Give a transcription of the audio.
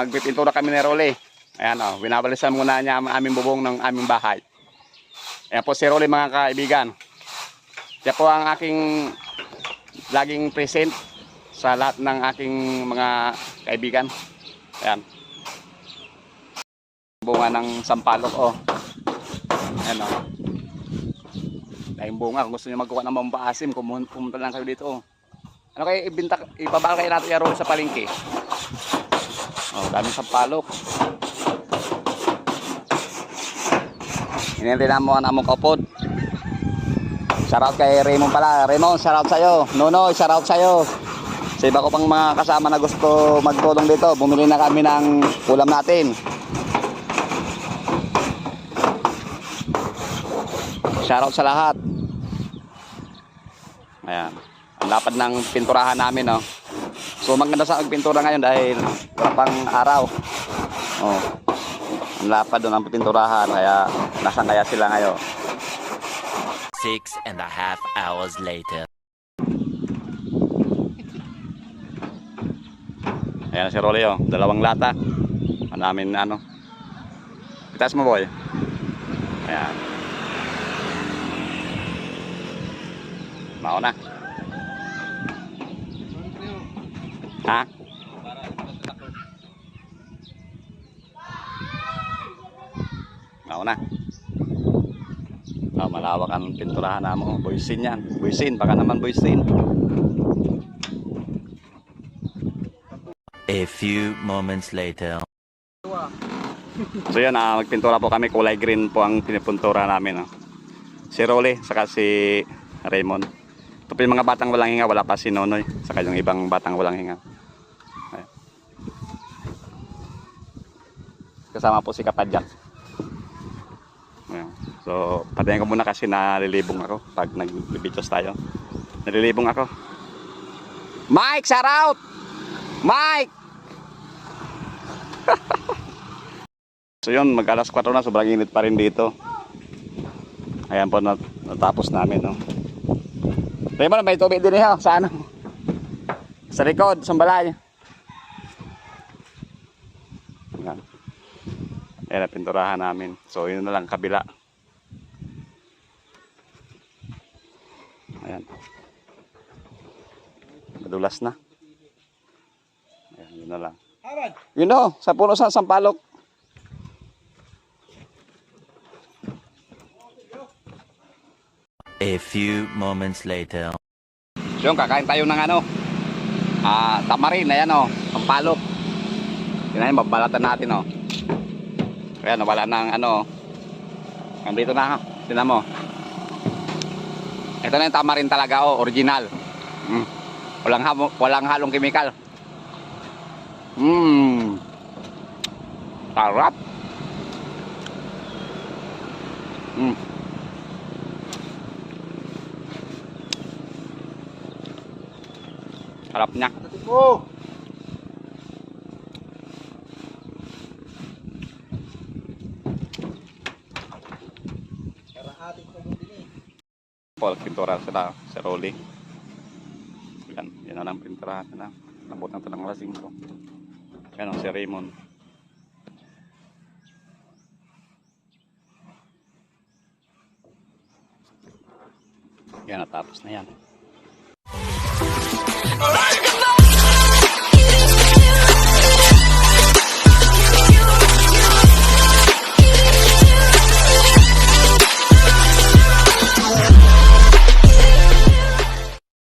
magpipintura kami ni Rolly. Ayan o, binabalisan muna niya ang aming bubong ng aming bahay. Ayan po si Rolly mga kaibigan. Siya po ang aking laging present sa lahat ng aking mga kaibigan. Ayan. Bunga ng sampalok o. Ayan o. Dahil bunga, kung gusto niyo magkuha ng mambaasim, pumunta lang kayo dito o. Ano kayo ibabakal kayo natin yung Rolly sa palengke. Oh, daming sampalok. Hinintay mo ang among kapod. Shoutout kay Raymond pala. Raymond, shoutout sa'yo. Nonoy, shoutout sa'yo. Sa iba ko pang mga kasama na gusto magtulong dito, bumili na kami ng ulam natin. Shoutout sa lahat. Ayan. Ang lapad ng pinturahan namin, no. So maganda sa pagpintura ngayon dahil wala pang araw. Oh. Ang lapad doon ang pinturahan, kaya nasan kaya sila ngayon. 6.5 hours later. Ayan si Rolly, oh. 2 lata. Ang namin ano. Itaas mo, boy. Ayan. Mauna. Ha? Mauna. Oh, malawak ang pinturahan namin. Boysin yan. Boysin, baka naman boysin. A few moments later. So yan, magpintura po kami. Kulay green po ang pinipuntura namin. Si Rolly, saka si Raymond. Ito po yung mga batang walang hinga. Wala pa si Nonoy. Saka yung ibang batang walang hinga. Ayan. Kasama po si Kapadyak. Ayan. So, patayin ko muna kasi nalilibong ako pag nag-videos tayo. Nalilibong ako. Mike, shout out! Mike! So yun, mag alas 4 na, sobrang init pa rin dito. Ayan po, natapos namin, no. Raymond, may tubig din eh, sa ano? Sa likod, sa balay. Ayan. Ayan, pinturahan namin. So yun na lang, kabila. Ayan. Madulas na. Ayan, yun na lang. Yun o, sa puno sa sampalok. A few moments later. So yun, kakain tayo ng ano, tamarin, ayan o, sampalok. Yun na yun, babalatan natin o. Ayan, wala ng ano, nandito na, tinan mo. Ito na yung tamarin talaga o, original. Walang halong kemikal. Sarap. Sarap niya. Paul, pintura sila sa Rolly. Yan na lang pinturahan nila. Nabutan ito ng alas 5. Yan si Raymond. Yan, natapos na yan.